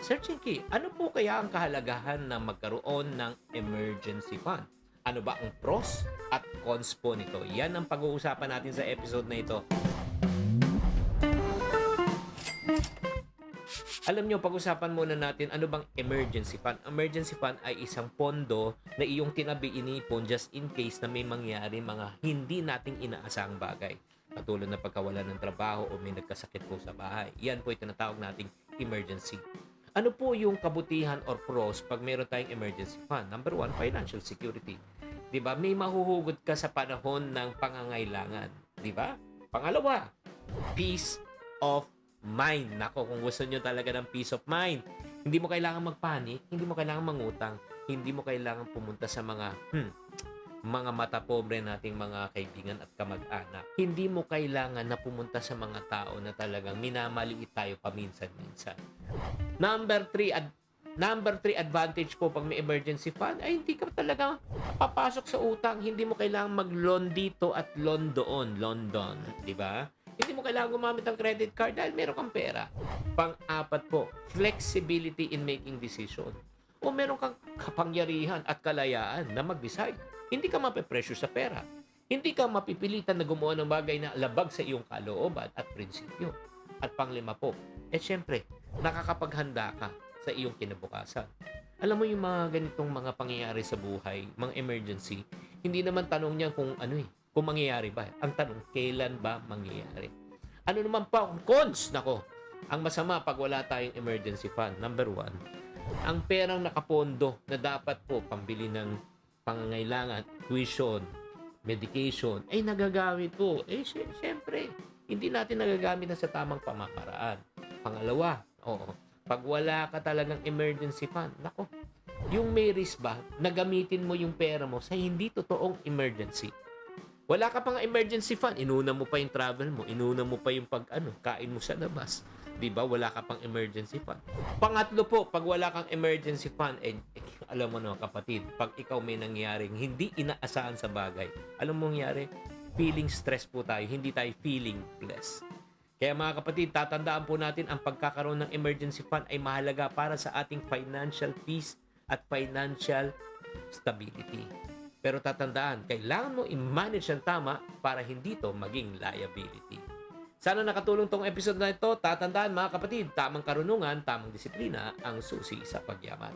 Searching key, ano po kaya ang kahalagahan na magkaroon ng emergency fund? Ano ba ang pros at cons po nito? Yan ang pag-uusapan natin sa episode na ito. Alam nyo, pag-usapan muna natin ano bang emergency fund. Emergency fund ay isang pondo na iyong tinabi inipon just in case na may mangyari mga hindi nating inaasahang bagay. Katulad na pagkawala ng trabaho o may nagkasakit po sa bahay. Yan po yung tinatawag nating emergency. Ano po yung kabutihan or pros pag meron tayong emergency fund? Number one, financial security. Diba? May mahuhugot ka sa panahon ng pangangailangan. Diba? Pangalawa, peace of mind. Nako, kung gusto nyo talaga ng peace of mind, hindi mo kailangan magpanik, hindi mo kailangan mangutang, hindi mo kailangan pumunta sa mga mata pobre nating mga kaibigan at kamag-anak. Hindi mo kailangan na pumunta sa mga tao na talagang minamaliit tayo paminsan-minsan. Number 3 advantage po pag may emergency fund ay hindi ka talaga papasok sa utang. Hindi mo kailangan mag-loan dito at loan doon. Di ba? Hindi mo kailangan gumamit ng credit card dahil meron kang pera. Pang-apat po, flexibility in making decision. O meron kang kapangyarihan at kalayaan na mag-decide. Hindi ka mapepresyo sa pera. Hindi ka mapipilitan na gumawa ng bagay na labag sa iyong kalooban at prinsipyo. At panglima po, syempre, nakakapaghanda ka sa iyong kinabukasan. Alam mo yung mga ganitong mga pangyayari sa buhay, mga emergency, hindi naman tanong niya kung kung mangyayari ba. Ang tanong, kailan ba mangyayari? Ano naman pa ang cons? Nako, ang masama pag wala tayong emergency fund. Number 1, ang perang nakapondo na dapat po pambili ng pangangailangan, tuition, medication, ay nagagamit po. Siyempre, hindi natin nagagamit na sa tamang pamamaraan. Pangalawa, pag wala ka talagang emergency fund, nako, yung may risk ba na gamitin mo yung pera mo sa hindi totoong emergency? Wala ka pang emergency fund, inuna mo pa yung travel mo, inuna mo pa yung kain mo sa labas. Diba? Wala ka pang emergency fund. Pangatlo po, pag wala kang emergency fund, alam mo na kapatid, pag ikaw may nangyaring hindi inaasahan sa bagay, alam mo nangyari? Feeling stress po tayo, hindi tayo feeling blessed. Kaya mga kapatid, tatandaan po natin ang pagkakaroon ng emergency fund ay mahalaga para sa ating financial peace at financial stability. Pero tatandaan, kailangan mo i-manage ang tama para hindi to maging liability. Sana nakatulong tong episode na ito. Tatandaan mga kapatid, tamang karunungan, tamang disiplina ang susi sa pagyaman.